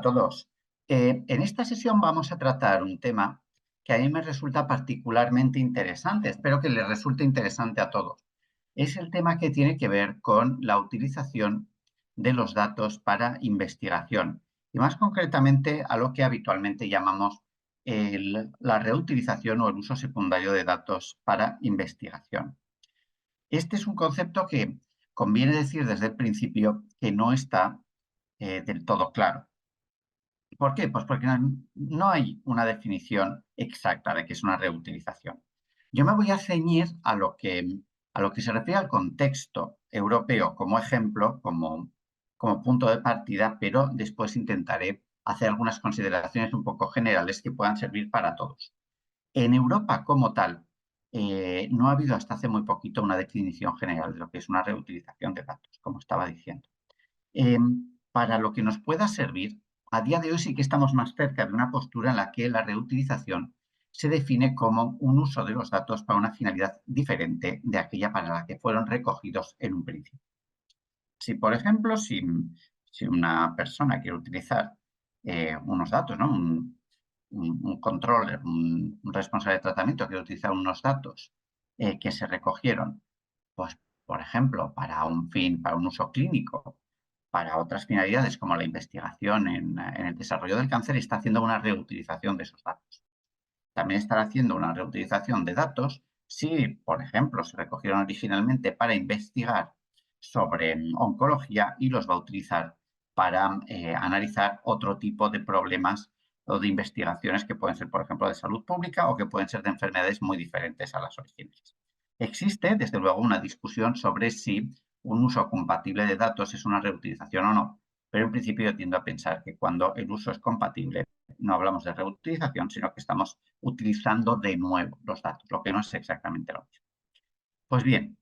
a todos. En esta sesión vamos a tratar un tema que a mí me resulta particularmente interesante. Espero que les resulte interesante a todos. Es el tema que tiene que ver con la utilización de los datos para investigación y más concretamente a lo que habitualmente llamamos la reutilización o el uso secundario de datos para investigación. Este es un concepto que conviene decir desde el principio que no está del todo claro. ¿Por qué? Pues porque no hay una definición exacta de qué es una reutilización. Yo me voy a ceñir a lo que se refiere al contexto europeo como ejemplo, como punto de partida, pero después intentaré hacer algunas consideraciones un poco generales que puedan servir para todos. En Europa como tal, no ha habido hasta hace muy poquito una definición general de lo que es una reutilización de datos, como estaba diciendo. Para lo que nos pueda servir, a día de hoy sí que estamos más cerca de una postura en la que la reutilización se define como un uso de los datos para una finalidad diferente de aquella para la que fueron recogidos en un principio. Si, por ejemplo, si una persona quiere utilizar unos datos, ¿no? Un controller, un responsable de tratamiento quiere utilizar unos datos que se recogieron, pues, por ejemplo, para un fin, para un uso clínico, para otras finalidades como la investigación en el desarrollo del cáncer, está haciendo una reutilización de esos datos. También estará haciendo una reutilización de datos si, por ejemplo, se recogieron originalmente para investigar sobre oncología y los va a utilizar para analizar otro tipo de problemas o de investigaciones que pueden ser, por ejemplo, de salud pública o que pueden ser de enfermedades muy diferentes a las originales. Existe, desde luego, una discusión sobre si un uso compatible de datos es una reutilización o no, pero en principio yo tiendo a pensar que cuando el uso es compatible no hablamos de reutilización, sino que estamos utilizando de nuevo los datos, lo que no es exactamente lo mismo. Pues bien,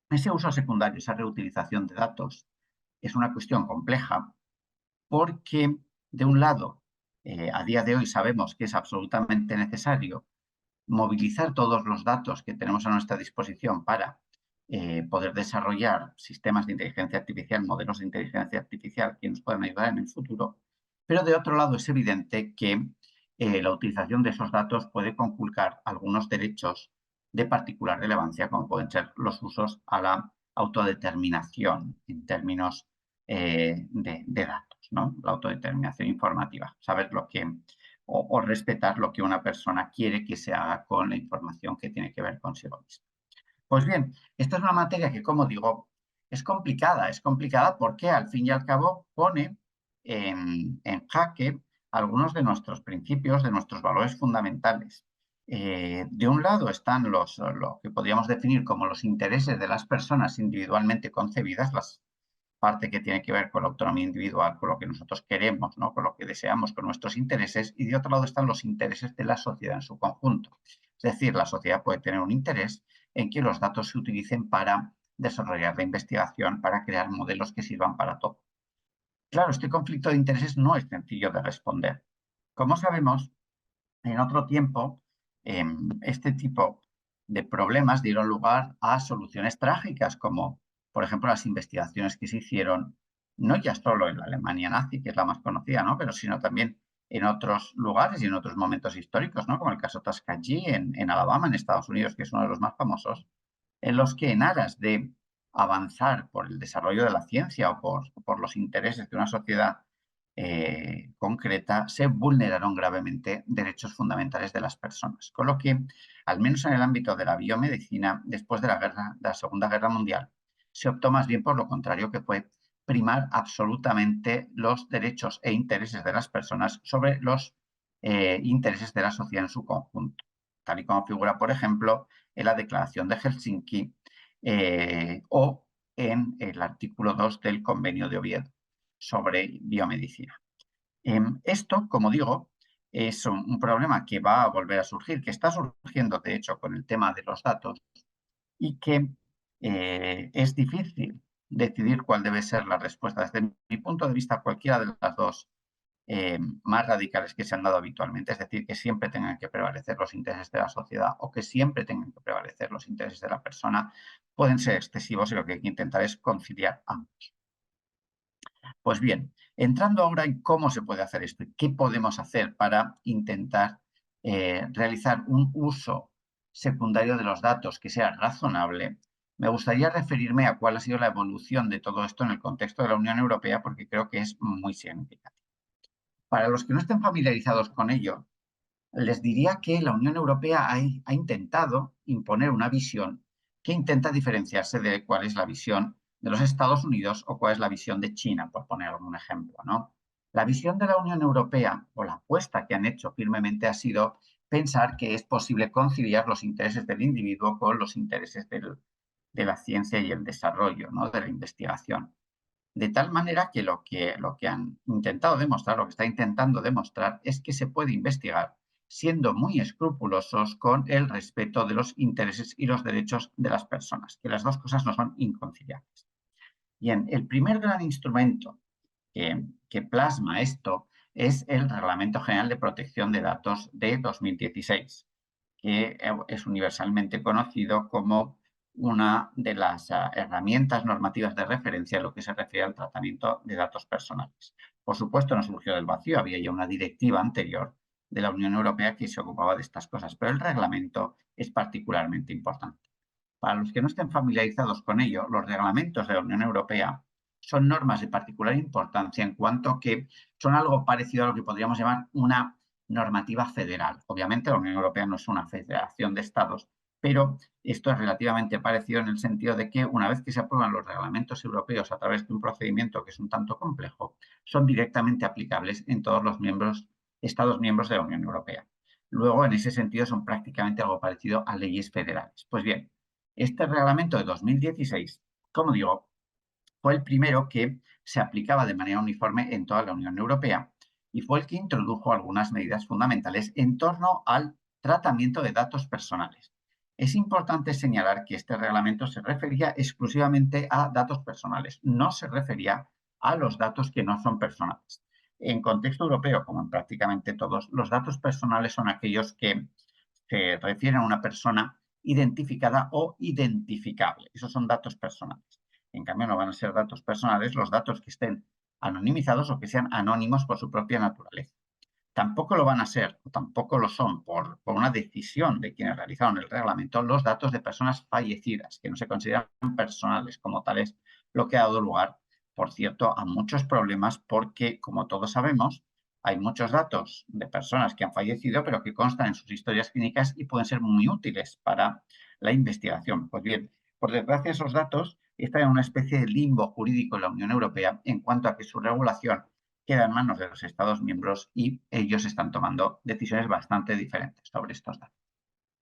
ese uso secundario, esa reutilización de datos, es una cuestión compleja porque, de un lado, a día de hoy sabemos que es absolutamente necesario movilizar todos los datos que tenemos a nuestra disposición para poder desarrollar sistemas de inteligencia artificial, modelos de inteligencia artificial que nos puedan ayudar en el futuro. Pero de otro lado es evidente que la utilización de esos datos puede conculcar algunos derechos de particular relevancia, como pueden ser los usos a la autodeterminación en términos de datos, ¿no? La autodeterminación informativa, saber lo que o respetar lo que una persona quiere que se haga con la información que tiene que ver consigo misma. Pues bien, esta es una materia que, como digo, es complicada porque al fin y al cabo pone en jaque algunos de nuestros principios, de nuestros valores fundamentales. De un lado están lo que podríamos definir como los intereses de las personas individualmente concebidas, las parte que tiene que ver con la autonomía individual, con lo que nosotros queremos, ¿no? Con lo que deseamos, con nuestros intereses, y de otro lado están los intereses de la sociedad en su conjunto. Es decir, la sociedad puede tener un interés en que los datos se utilicen para desarrollar la investigación, para crear modelos que sirvan para todo. Claro, este conflicto de intereses no es sencillo de responder. Como sabemos, en otro tiempo, este tipo de problemas dieron lugar a soluciones trágicas, como por ejemplo las investigaciones que se hicieron, no ya solo en la Alemania nazi, que es la más conocida, ¿no? Pero sino también en otros lugares y en otros momentos históricos, ¿no? Como el caso Tuskegee en Alabama, en Estados Unidos, que es uno de los más famosos, en los que en aras de avanzar por el desarrollo de la ciencia o por los intereses de una sociedad concreta, se vulneraron gravemente derechos fundamentales de las personas. Con lo que, al menos en el ámbito de la biomedicina, después de la Segunda Guerra Mundial, se optó más bien por lo contrario, que fue primar absolutamente los derechos e intereses de las personas sobre los intereses de la sociedad en su conjunto, tal y como figura, por ejemplo, en la Declaración de Helsinki o en el artículo 2 del Convenio de Oviedo sobre biomedicina. Esto, como digo, es un problema que va a volver a surgir, que está surgiendo, de hecho, con el tema de los datos y que es difícil decidir cuál debe ser la respuesta. Desde mi punto de vista, cualquiera de las dos más radicales que se han dado habitualmente, es decir, que siempre tengan que prevalecer los intereses de la sociedad o que siempre tengan que prevalecer los intereses de la persona, pueden ser excesivos y lo que hay que intentar es conciliar ambos. Pues bien, entrando ahora en cómo se puede hacer esto y qué podemos hacer para intentar realizar un uso secundario de los datos que sea razonable, me gustaría referirme a cuál ha sido la evolución de todo esto en el contexto de la Unión Europea, porque creo que es muy significativo. Para los que no estén familiarizados con ello, les diría que la Unión Europea ha intentado imponer una visión que intenta diferenciarse de cuál es la visión de los Estados Unidos o cuál es la visión de China, por poner algún ejemplo, ¿no? La visión de la Unión Europea, o la apuesta que han hecho firmemente, ha sido pensar que es posible conciliar los intereses del individuo con los intereses de la ciencia y el desarrollo, ¿no? De la investigación. De tal manera que lo que han intentado demostrar, lo que está intentando demostrar, es que se puede investigar siendo muy escrupulosos con el respeto de los intereses y los derechos de las personas, que las dos cosas no son inconciliables. Bien, el primer gran instrumento que plasma esto es el Reglamento General de Protección de Datos de 2016, que es universalmente conocido como una de las herramientas normativas de referencia en lo que se refiere al tratamiento de datos personales. Por supuesto, no surgió del vacío, había ya una directiva anterior de la Unión Europea que se ocupaba de estas cosas, pero el reglamento es particularmente importante. Para los que no estén familiarizados con ello, los reglamentos de la Unión Europea son normas de particular importancia en cuanto que son algo parecido a lo que podríamos llamar una normativa federal. Obviamente la Unión Europea no es una federación de estados, pero esto es relativamente parecido en el sentido de que una vez que se aprueban los reglamentos europeos a través de un procedimiento que es un tanto complejo, son directamente aplicables en todos los estados miembros de la Unión Europea. Luego, en ese sentido, son prácticamente algo parecido a leyes federales. Pues bien, este reglamento de 2016, como digo, fue el primero que se aplicaba de manera uniforme en toda la Unión Europea y fue el que introdujo algunas medidas fundamentales en torno al tratamiento de datos personales. Es importante señalar que este reglamento se refería exclusivamente a datos personales, no se refería a los datos que no son personales. En contexto europeo, como en prácticamente todos, los datos personales son aquellos que se refieren a una persona identificada o identificable. Esos son datos personales. En cambio, no van a ser datos personales los datos que estén anonimizados o que sean anónimos por su propia naturaleza. Tampoco lo van a ser, o tampoco lo son, por una decisión de quienes realizaron el reglamento, los datos de personas fallecidas, que no se consideran personales como tales, lo que ha dado lugar, por cierto, a muchos problemas porque, como todos sabemos, hay muchos datos de personas que han fallecido, pero que constan en sus historias clínicas y pueden ser muy útiles para la investigación. Pues bien, por desgracia, esos datos están en una especie de limbo jurídico en la Unión Europea en cuanto a que su regulación queda en manos de los Estados miembros y ellos están tomando decisiones bastante diferentes sobre estos datos.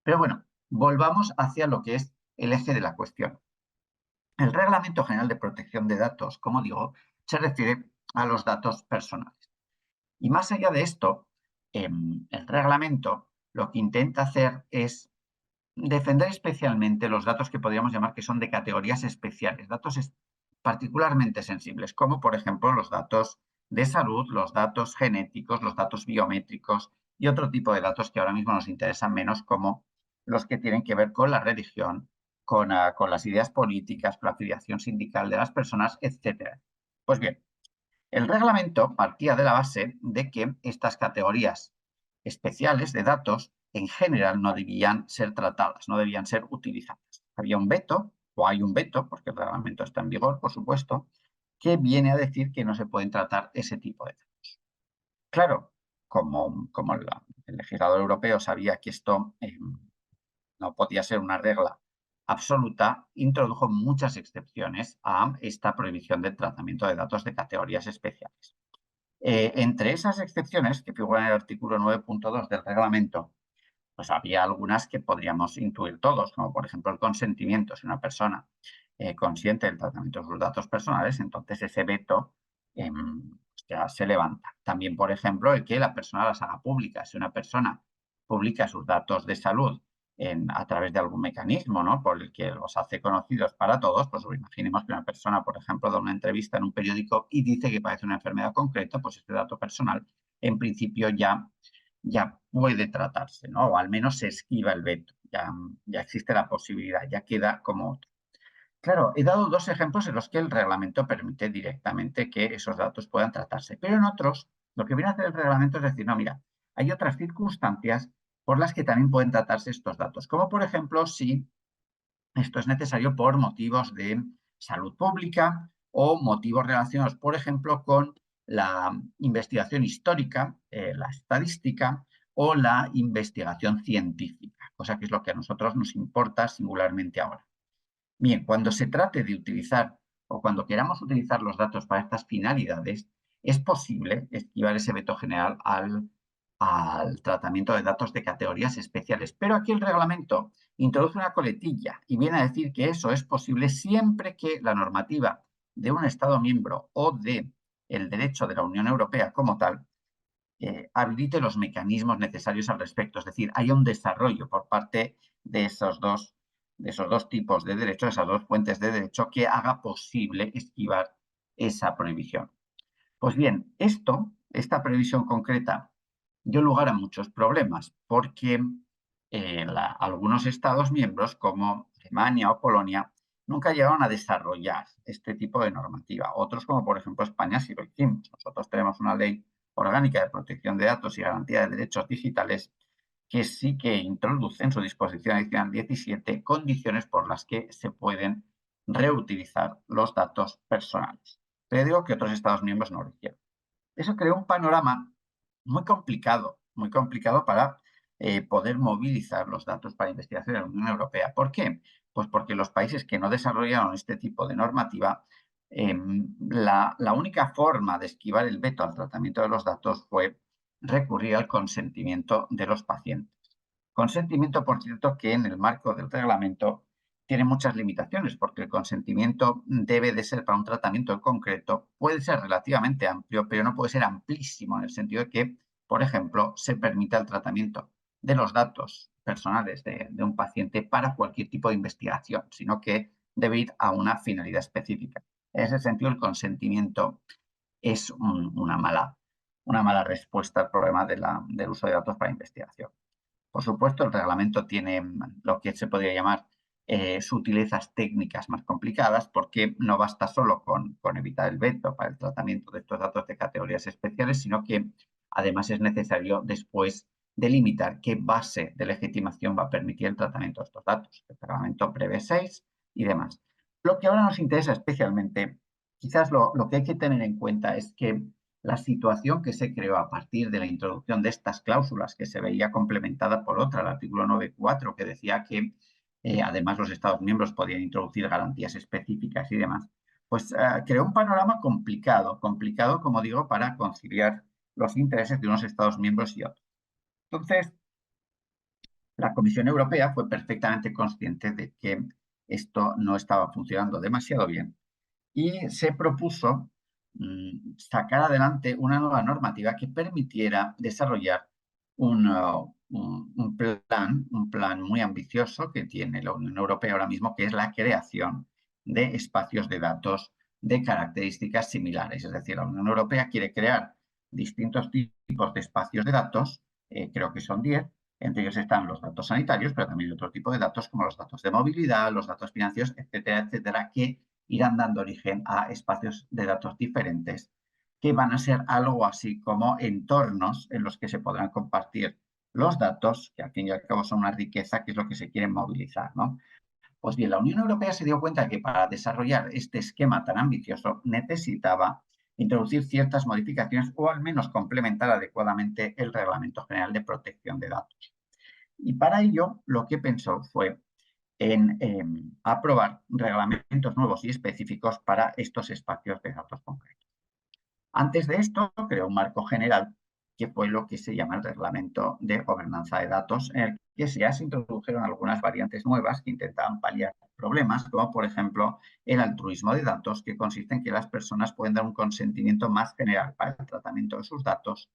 Pero bueno, volvamos hacia lo que es el eje de la cuestión. El Reglamento General de Protección de Datos, como digo, se refiere a los datos personales. Y más allá de esto, el reglamento lo que intenta hacer es defender especialmente los datos que podríamos llamar que son de categorías especiales, datos particularmente sensibles, como por ejemplo los datos de salud, los datos genéticos, los datos biométricos y otro tipo de datos que ahora mismo nos interesan menos, como los que tienen que ver con la religión, con las ideas políticas, con la afiliación sindical de las personas, etc. Pues bien, el reglamento partía de la base de que estas categorías especiales de datos en general no debían ser tratadas, no debían ser utilizadas. Había un veto, o hay un veto, porque el reglamento está en vigor, por supuesto, que viene a decir que no se pueden tratar ese tipo de datos. Claro, como el legislador europeo sabía que esto no podía ser una regla absoluta, introdujo muchas excepciones a esta prohibición del tratamiento de datos de categorías especiales. Entre esas excepciones que figuran en el artículo 9.2 del reglamento, pues había algunas que podríamos intuir todos, como por ejemplo el consentimiento. Si una persona consiente del tratamiento de sus datos personales, entonces ese veto ya se levanta. También, por ejemplo, el que la persona las haga públicas. Si una persona publica sus datos de salud a través de algún mecanismo, ¿no?, por el que los hace conocidos para todos, pues imaginemos que una persona, por ejemplo, da una entrevista en un periódico y dice que padece una enfermedad concreta, pues este dato personal en principio ya puede tratarse, ¿no? O al menos se esquiva el veto, ya existe la posibilidad, ya queda como otro. Claro, he dado dos ejemplos en los que el reglamento permite directamente que esos datos puedan tratarse, pero en otros lo que viene a hacer el reglamento es decir, no, mira, hay otras circunstancias por las que también pueden tratarse estos datos, como por ejemplo si esto es necesario por motivos de salud pública o motivos relacionados, por ejemplo, con la investigación histórica, la estadística o la investigación científica, cosa que es lo que a nosotros nos importa singularmente ahora. Bien, cuando se trate de utilizar o cuando queramos utilizar los datos para estas finalidades, es posible esquivar ese veto general al tratamiento de datos de categorías especiales. Pero aquí el reglamento introduce una coletilla y viene a decir que eso es posible siempre que la normativa de un Estado miembro o de el derecho de la Unión Europea como tal habilite los mecanismos necesarios al respecto. Es decir, haya un desarrollo por parte de esos dos tipos de derechos, esas dos fuentes de derecho, que haga posible esquivar esa prohibición. Pues bien, esta previsión concreta, dio lugar a muchos problemas, porque algunos Estados miembros, como Alemania o Polonia, nunca llegaron a desarrollar este tipo de normativa. Otros, como por ejemplo España, sí lo hicimos. Nosotros tenemos una ley orgánica de protección de datos y garantía de derechos digitales que sí que introduce en su disposición adicional 17 condiciones por las que se pueden reutilizar los datos personales. Pero digo que otros Estados miembros no lo hicieron. Eso creó un panorama muy complicado para poder movilizar los datos para investigación en la Unión Europea. ¿Por qué? Pues porque los países que no desarrollaron este tipo de normativa, la única forma de esquivar el veto al tratamiento de los datos fue recurrir al consentimiento de los pacientes. Consentimiento, por cierto, que en el marco del reglamento tiene muchas limitaciones, porque el consentimiento debe de ser para un tratamiento en concreto, puede ser relativamente amplio, pero no puede ser amplísimo en el sentido de que, por ejemplo, se permita el tratamiento de los datos personales de un paciente para cualquier tipo de investigación, sino que debe ir a una finalidad específica. En ese sentido, el consentimiento es una mala respuesta al problema del uso de datos para investigación. Por supuesto, el reglamento tiene lo que se podría llamar sutilezas técnicas más complicadas, porque no basta solo con evitar el veto para el tratamiento de estos datos de categorías especiales, sino que además es necesario después delimitar qué base de legitimación va a permitir el tratamiento de estos datos. El reglamento prevé 6 y demás. Lo que ahora nos interesa especialmente, quizás lo que hay que tener en cuenta es que la situación que se creó a partir de la introducción de estas cláusulas, que se veía complementada por otra, el artículo 9.4, que decía que además los Estados miembros podían introducir garantías específicas y demás, pues creó un panorama complicado, como digo, para conciliar los intereses de unos Estados miembros y otros. Entonces, la Comisión Europea fue perfectamente consciente de que esto no estaba funcionando demasiado bien y se propuso sacar adelante una nueva normativa que permitiera desarrollar un plan muy ambicioso que tiene la Unión Europea ahora mismo, que es la creación de espacios de datos de características similares. Es decir, la Unión Europea quiere crear distintos tipos de espacios de datos, creo que son 10, entre ellos están los datos sanitarios, pero también hay otro tipo de datos como los datos de movilidad, los datos financieros, etcétera, etcétera, que irán dando origen a espacios de datos diferentes que van a ser algo así como entornos en los que se podrán compartir los datos, que al fin y al cabo son una riqueza, que es lo que se quiere movilizar, ¿no? Pues bien, la Unión Europea se dio cuenta que para desarrollar este esquema tan ambicioso necesitaba introducir ciertas modificaciones o al menos complementar adecuadamente el Reglamento General de Protección de Datos. Y para ello lo que pensó fue en aprobar reglamentos nuevos y específicos para estos espacios de datos concretos. Antes de esto, creó un marco general que fue lo que se llama el Reglamento de Gobernanza de Datos, en el que ya se introdujeron algunas variantes nuevas que intentaban paliar problemas, como por ejemplo el altruismo de datos, que consiste en que las personas pueden dar un consentimiento más general para el tratamiento de sus datos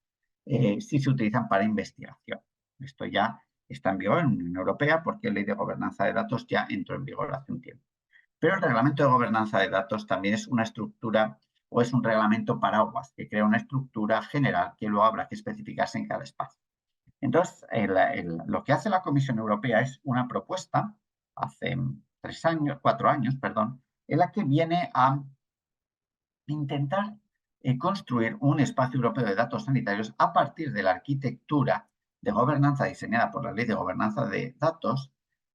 si se utilizan para investigación. Esto ya está en vigor en la Unión Europea porque la Ley de Gobernanza de Datos ya entró en vigor hace un tiempo. Pero el reglamento de gobernanza de datos también es una estructura o es un reglamento paraguas que crea una estructura general que luego habrá que especificarse en cada espacio. Entonces, lo que hace la Comisión Europea es una propuesta hace 4 años, perdón, en la que viene a intentar construir un espacio europeo de datos sanitarios a partir de la arquitectura de gobernanza diseñada por la Ley de Gobernanza de Datos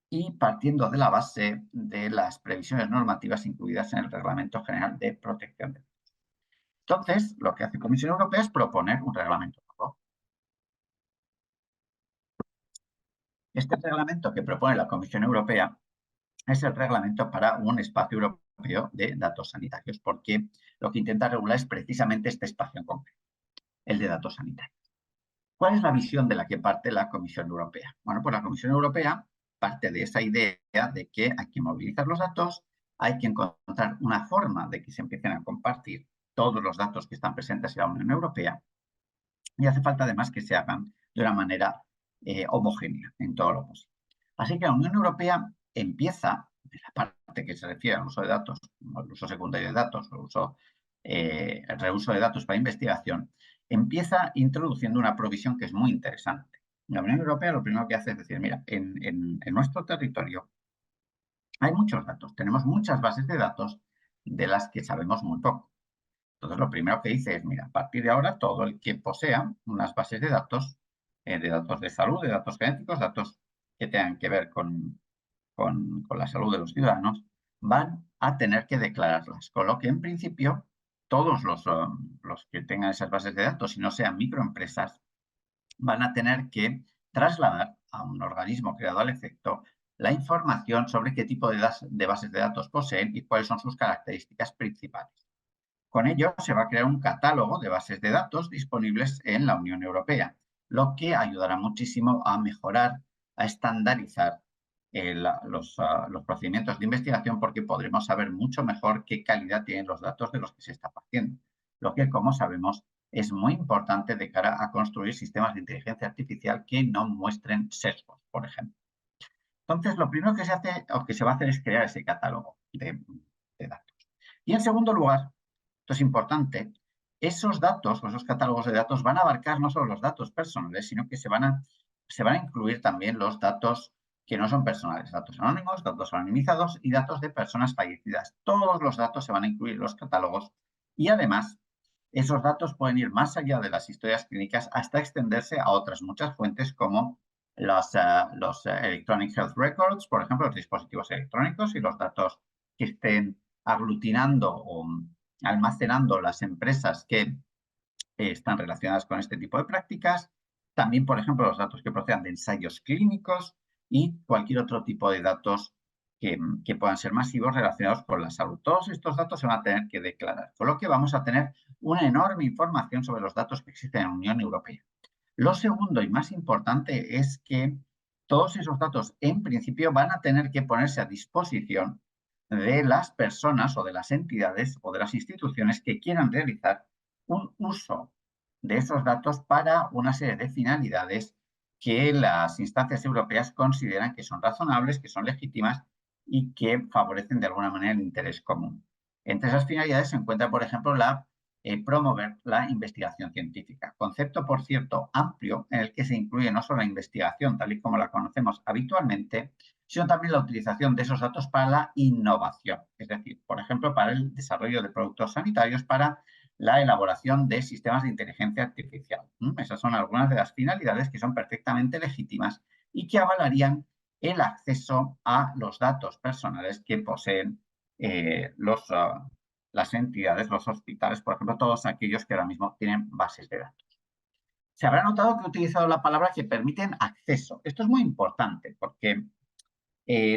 y partiendo de la base de las previsiones normativas incluidas en el Reglamento General de Protección de Datos. Entonces, lo que hace la Comisión Europea es proponer un reglamento nuevo. Este reglamento que propone la Comisión Europea es el reglamento para un espacio europeo de datos sanitarios, porque lo que intenta regular es precisamente este espacio en concreto, el de datos sanitarios. ¿Cuál es la visión de la que parte la Comisión Europea? Bueno, pues la Comisión Europea parte de esa idea de que hay que movilizar los datos, hay que encontrar una forma de que se empiecen a compartir todos los datos que están presentes en la Unión Europea y hace falta además que se hagan de una manera homogénea en todo lo posible. Así que la Unión Europea empieza, en la parte que se refiere al uso de datos, al uso secundario de datos, el reuso de datos para investigación, empieza introduciendo una provisión que es muy interesante. La Unión Europea lo primero que hace es decir, mira, en nuestro territorio hay muchos datos, tenemos muchas bases de datos de las que sabemos muy poco. Entonces, lo primero que dice es, mira, a partir de ahora, todo el que posea unas bases de datos de salud, de datos genéticos, datos que tengan que ver con la salud de los ciudadanos, van a tener que declararlas. Con lo que, en principio, todos los que tengan esas bases de datos, y no sean microempresas, van a tener que trasladar a un organismo creado al efecto la información sobre qué tipo de bases de datos poseen y cuáles son sus características principales. Con ello, se va a crear un catálogo de bases de datos disponibles en la Unión Europea, lo que ayudará muchísimo a mejorar, a estandarizar los procedimientos de investigación porque podremos saber mucho mejor qué calidad tienen los datos de los que se está haciendo. Lo que, como sabemos, es muy importante de cara a construir sistemas de inteligencia artificial que no muestren sesgos, por ejemplo. Entonces, lo primero que se hace o que se va a hacer es crear ese catálogo de datos. Y en segundo lugar, esto es importante, esos datos o esos catálogos de datos van a abarcar no solo los datos personales, sino que se van a incluir también los datos que no son personales, datos anónimos, datos anonimizados y datos de personas fallecidas. Todos los datos se van a incluir en los catálogos y además esos datos pueden ir más allá de las historias clínicas hasta extenderse a otras muchas fuentes como los Electronic Health Records, por ejemplo, los dispositivos electrónicos y los datos que estén aglutinando o almacenando las empresas que están relacionadas con este tipo de prácticas. También, por ejemplo, los datos que procedan de ensayos clínicos y cualquier otro tipo de datos que puedan ser masivos relacionados con la salud. Todos estos datos se van a tener que declarar, con lo que vamos a tener una enorme información sobre los datos que existen en la Unión Europea. Lo segundo y más importante es que todos esos datos, en principio, van a tener que ponerse a disposición de las personas o de las entidades o de las instituciones que quieran realizar un uso de esos datos para una serie de finalidades que las instancias europeas consideran que son razonables, que son legítimas y que favorecen de alguna manera el interés común. Entre esas finalidades se encuentra, por ejemplo, promover la investigación científica. Concepto, por cierto, amplio en el que se incluye no solo la investigación tal y como la conocemos habitualmente, sino también la utilización de esos datos para la innovación. Es decir, por ejemplo, para el desarrollo de productos sanitarios, para la elaboración de sistemas de inteligencia artificial. Esas son algunas de las finalidades que son perfectamente legítimas y que avalarían el acceso a los datos personales que poseen las entidades, los hospitales, por ejemplo, todos aquellos que ahora mismo tienen bases de datos. Se habrá notado que he utilizado la palabra que permiten acceso. Esto es muy importante porque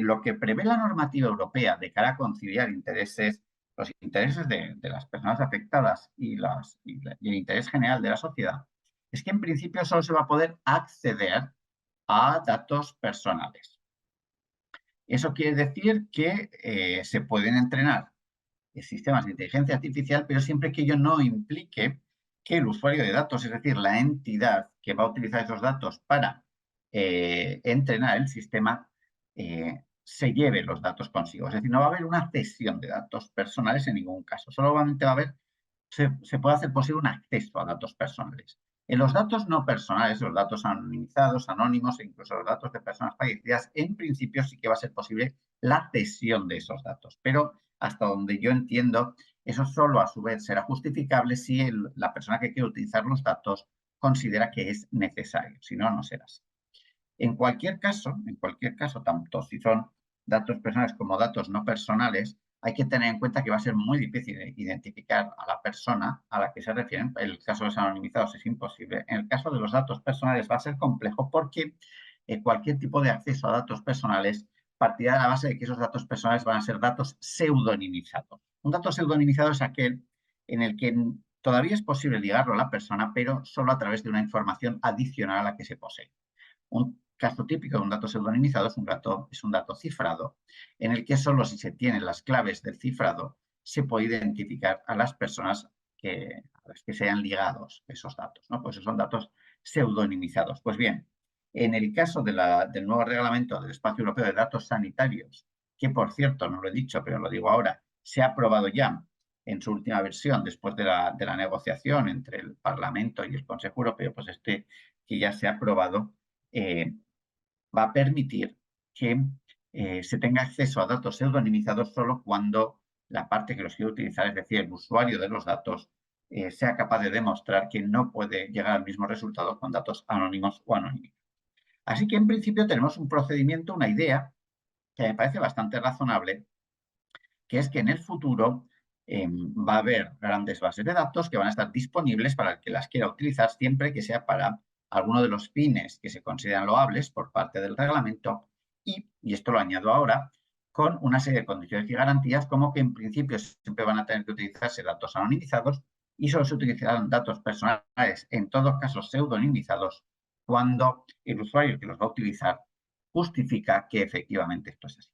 lo que prevé la normativa europea de cara a conciliar los intereses de las personas afectadas y el interés general de la sociedad, es que en principio solo se va a poder acceder a datos personales. Eso quiere decir que se pueden entrenar sistemas de inteligencia artificial, pero siempre que ello no implique que el usuario de datos, es decir, la entidad que va a utilizar esos datos para entrenar el sistema, se lleve los datos consigo. Es decir, no va a haber una cesión de datos personales en ningún caso. Solamente va a haber, se puede hacer posible un acceso a datos personales. En los datos no personales, los datos anonimizados, anónimos e incluso los datos de personas fallecidas, en principio sí que va a ser posible la cesión de esos datos. Pero hasta donde yo entiendo, eso solo a su vez será justificable si la persona que quiere utilizar los datos considera que es necesario, si no, no será así. En cualquier caso, tanto si son datos personales como datos no personales, hay que tener en cuenta que va a ser muy difícil identificar a la persona a la que se refieren. En el caso de los anonimizados es imposible. En el caso de los datos personales va a ser complejo porque cualquier tipo de acceso a datos personales partirá de la base de que esos datos personales van a ser datos pseudonimizados. Un dato pseudonimizado es aquel en el que todavía es posible ligarlo a la persona, pero solo a través de una información adicional a la que se posee. Un caso típico de un dato pseudonimizado es un dato cifrado, en el que solo si se tienen las claves del cifrado se puede identificar a las personas a las que sean ligados esos datos, ¿no? Pues esos son datos pseudonimizados. Pues bien, en el caso del nuevo reglamento del Espacio Europeo de Datos Sanitarios, que por cierto, no lo he dicho, pero lo digo ahora, se ha aprobado ya en su última versión, después de la negociación entre el Parlamento y el Consejo Europeo, pues que ya se ha aprobado, va a permitir que se tenga acceso a datos pseudonimizados solo cuando la parte que los quiere utilizar, es decir, el usuario de los datos, sea capaz de demostrar que no puede llegar al mismo resultado con datos anónimos o anónimos. Así que en principio tenemos un procedimiento, una idea que me parece bastante razonable, que es que en el futuro va a haber grandes bases de datos que van a estar disponibles para el que las quiera utilizar siempre que sea para alguno de los fines que se consideran loables por parte del reglamento y esto lo añado ahora, con una serie de condiciones y garantías como que en principio siempre van a tener que utilizarse datos anonimizados y solo se utilizarán datos personales, en todos casos pseudonimizados, cuando el usuario que los va a utilizar justifica que efectivamente esto es así.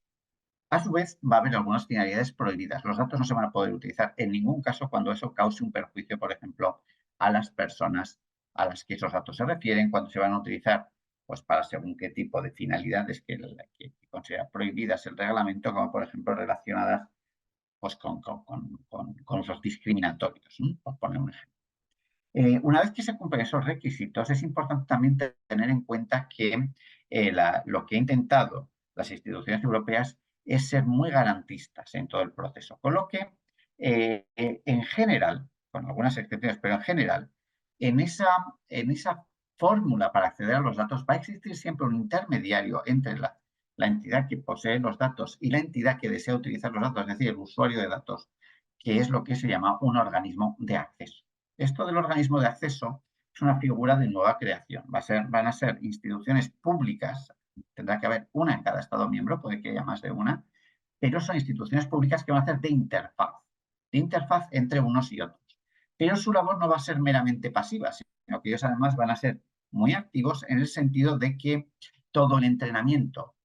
A su vez, va a haber algunas finalidades prohibidas. Los datos no se van a poder utilizar en ningún caso cuando eso cause un perjuicio, por ejemplo, a las personas a las que esos datos se refieren, cuando se van a utilizar pues, para según qué tipo de finalidades que considera prohibidas el reglamento, como por ejemplo relacionadas pues, con usos discriminatorios, ¿no? Por poner un ejemplo. Una vez que se cumplen esos requisitos, es importante también tener en cuenta que lo que han intentado las instituciones europeas es ser muy garantistas en todo el proceso. Con lo que, en general, con algunas excepciones, pero en general, en esa fórmula para acceder a los datos va a existir siempre un intermediario entre la entidad que posee los datos y la entidad que desea utilizar los datos, es decir, el usuario de datos, que es lo que se llama un organismo de acceso. Esto del organismo de acceso es una figura de nueva creación. Van a ser instituciones públicas, tendrá que haber una en cada Estado miembro, puede que haya más de una, pero son instituciones públicas que van a hacer de interfaz entre unos y otros. Pero su labor no va a ser meramente pasiva, sino que ellos además van a ser muy activos en el sentido de que todo el entrenamiento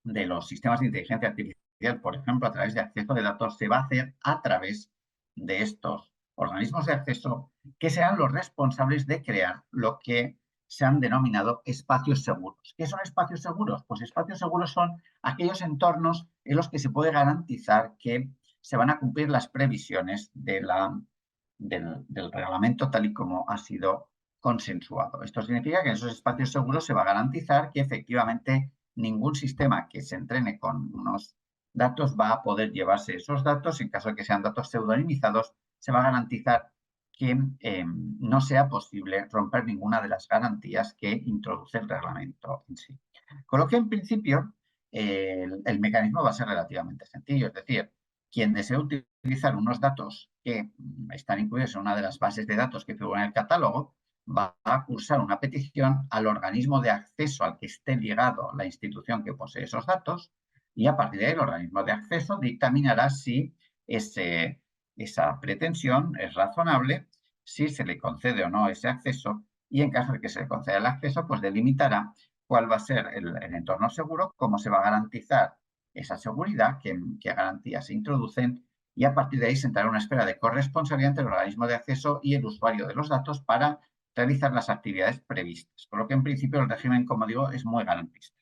de los sistemas de inteligencia artificial, por ejemplo, a través de acceso de datos, se va a hacer a través de estos organismos de acceso que serán los responsables de crear lo que se han denominado espacios seguros. ¿Qué son espacios seguros? Pues espacios seguros son aquellos entornos en los que se puede garantizar que se van a cumplir las previsiones del reglamento tal y como ha sido consensuado. Esto significa que en esos espacios seguros se va a garantizar que efectivamente ningún sistema que se entrene con unos datos va a poder llevarse esos datos. En caso de que sean datos pseudonimizados, se va a garantizar que no sea posible romper ninguna de las garantías que introduce el reglamento en sí. Con lo que, en principio, el mecanismo va a ser relativamente sencillo. Es decir, quien desee utilizar unos datos que están incluidos en una de las bases de datos que figura en el catálogo, va a cursar una petición al organismo de acceso al que esté ligado la institución que posee esos datos y a partir de ahí el organismo de acceso dictaminará si esa pretensión es razonable, si se le concede o no ese acceso y en caso de que se le conceda el acceso, pues delimitará cuál va a ser el entorno seguro, cómo se va a garantizar esa seguridad, qué garantías se introducen y a partir de ahí se entrará una esfera de corresponsabilidad entre el organismo de acceso y el usuario de los datos para realizar las actividades previstas. Por lo que en principio el régimen, como digo, es muy garantista.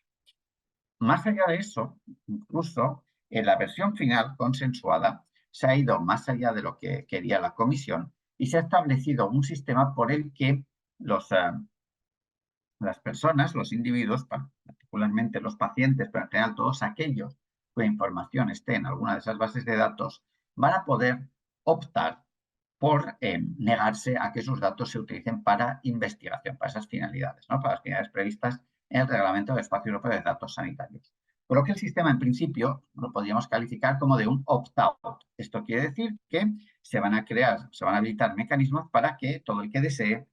Más allá de eso, incluso en la versión final consensuada, se ha ido más allá de lo que quería la Comisión y se ha establecido un sistema por el que las personas, los individuos, particularmente los pacientes, pero en general todos aquellos cuya información esté en alguna de esas bases de datos, van a poder optar por negarse a que sus datos se utilicen para investigación, para esas finalidades, ¿no? Para las finalidades previstas en el Reglamento del Espacio Europeo de Datos Sanitarios. Por lo que el sistema, en principio, lo podríamos calificar como de un opt-out. Esto quiere decir que se van a habilitar mecanismos para que todo el que desee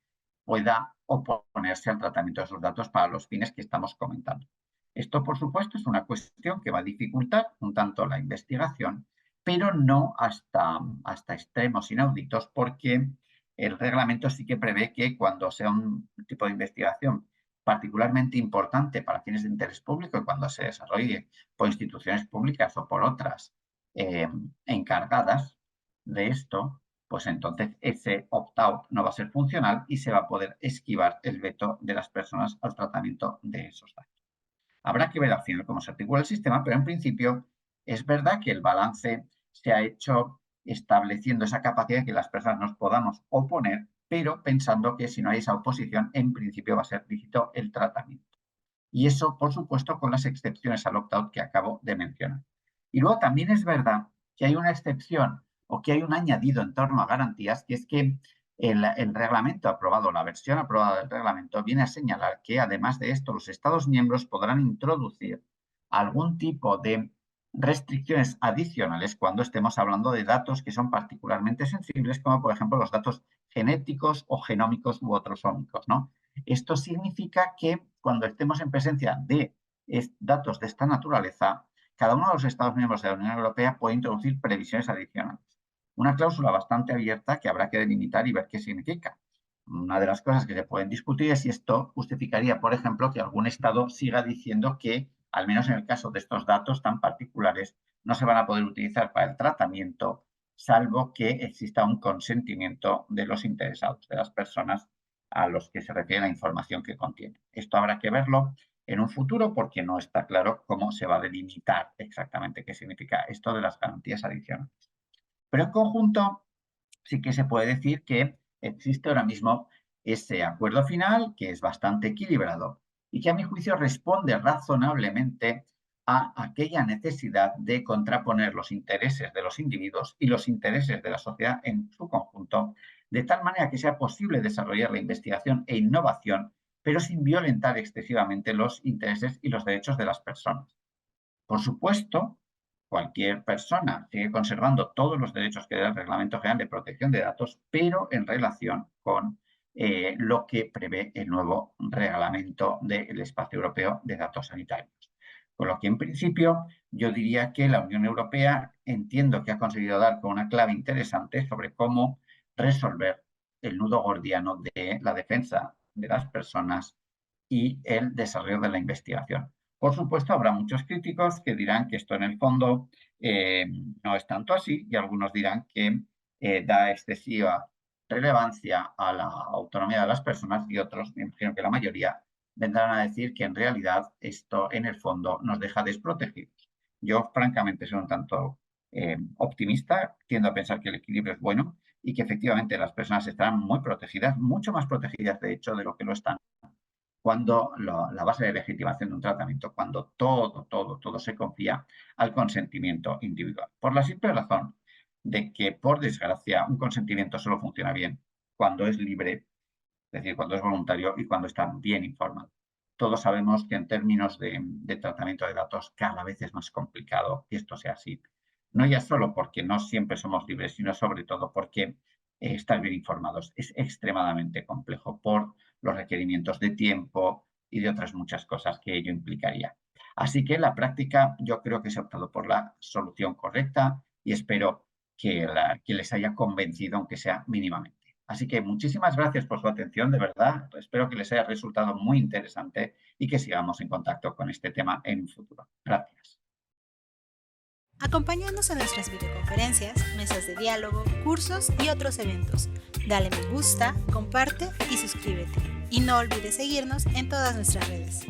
pueda oponerse al tratamiento de sus datos para los fines que estamos comentando. Esto, por supuesto, es una cuestión que va a dificultar un tanto la investigación, pero no hasta extremos inauditos, porque el reglamento sí que prevé que cuando sea un tipo de investigación particularmente importante para fines de interés público y cuando se desarrolle por instituciones públicas o por otras encargadas de esto, pues entonces ese opt-out no va a ser funcional y se va a poder esquivar el veto de las personas al tratamiento de esos datos. Habrá que ver al final cómo se articula el sistema, pero en principio es verdad que el balance se ha hecho estableciendo esa capacidad de que las personas nos podamos oponer, pero pensando que si no hay esa oposición, en principio va a ser lícito el tratamiento. Y eso, por supuesto, con las excepciones al opt-out que acabo de mencionar. Y luego también es verdad que hay una excepción o que hay un añadido en torno a garantías, que es que el reglamento aprobado, la versión aprobada del reglamento, viene a señalar que, además de esto, los Estados miembros podrán introducir algún tipo de restricciones adicionales cuando estemos hablando de datos que son particularmente sensibles, como por ejemplo los datos genéticos o genómicos u otros ómicos, ¿no? Esto significa que cuando estemos en presencia de datos de esta naturaleza, cada uno de los Estados miembros de la Unión Europea puede introducir previsiones adicionales. Una cláusula bastante abierta que habrá que delimitar y ver qué significa. Una de las cosas que se pueden discutir es si esto justificaría, por ejemplo, que algún Estado siga diciendo que, al menos en el caso de estos datos tan particulares, no se van a poder utilizar para el tratamiento, salvo que exista un consentimiento de los interesados, de las personas a los que se refiere la información que contiene. Esto habrá que verlo en un futuro porque no está claro cómo se va a delimitar exactamente qué significa esto de las garantías adicionales. Pero en conjunto sí que se puede decir que existe ahora mismo ese acuerdo final que es bastante equilibrado y que a mi juicio responde razonablemente a aquella necesidad de contraponer los intereses de los individuos y los intereses de la sociedad en su conjunto, de tal manera que sea posible desarrollar la investigación e innovación, pero sin violentar excesivamente los intereses y los derechos de las personas. Por supuesto, cualquier persona sigue conservando todos los derechos que da el Reglamento General de Protección de Datos, pero en relación con lo que prevé el nuevo Reglamento del Espacio Europeo de Datos Sanitarios. Con lo que, en principio, yo diría que la Unión Europea entiendo que ha conseguido dar con una clave interesante sobre cómo resolver el nudo gordiano de la defensa de las personas y el desarrollo de la investigación. Por supuesto, habrá muchos críticos que dirán que esto en el fondo no es tanto así y algunos dirán que da excesiva relevancia a la autonomía de las personas y otros, me imagino que la mayoría, vendrán a decir que en realidad esto en el fondo nos deja desprotegidos. Yo francamente soy un tanto optimista, tiendo a pensar que el equilibrio es bueno y que efectivamente las personas estarán muy protegidas, mucho más protegidas de hecho de lo que lo están cuando la base de legitimación de un tratamiento, cuando todo se confía al consentimiento individual. Por la simple razón de que, por desgracia, un consentimiento solo funciona bien cuando es libre, es decir, cuando es voluntario y cuando está bien informado. Todos sabemos que en términos de tratamiento de datos cada vez es más complicado que esto sea así. No ya solo porque no siempre somos libres, sino sobre todo porque estar bien informados es extremadamente complejo por los requerimientos de tiempo y de otras muchas cosas que ello implicaría. Así que en la práctica yo creo que se ha optado por la solución correcta y espero que les haya convencido, aunque sea mínimamente. Así que muchísimas gracias por su atención, de verdad. Espero que les haya resultado muy interesante y que sigamos en contacto con este tema en un futuro. Gracias. Acompáñanos en nuestras videoconferencias, mesas de diálogo, cursos y otros eventos. Dale me gusta, comparte y suscríbete. Y no olvides seguirnos en todas nuestras redes.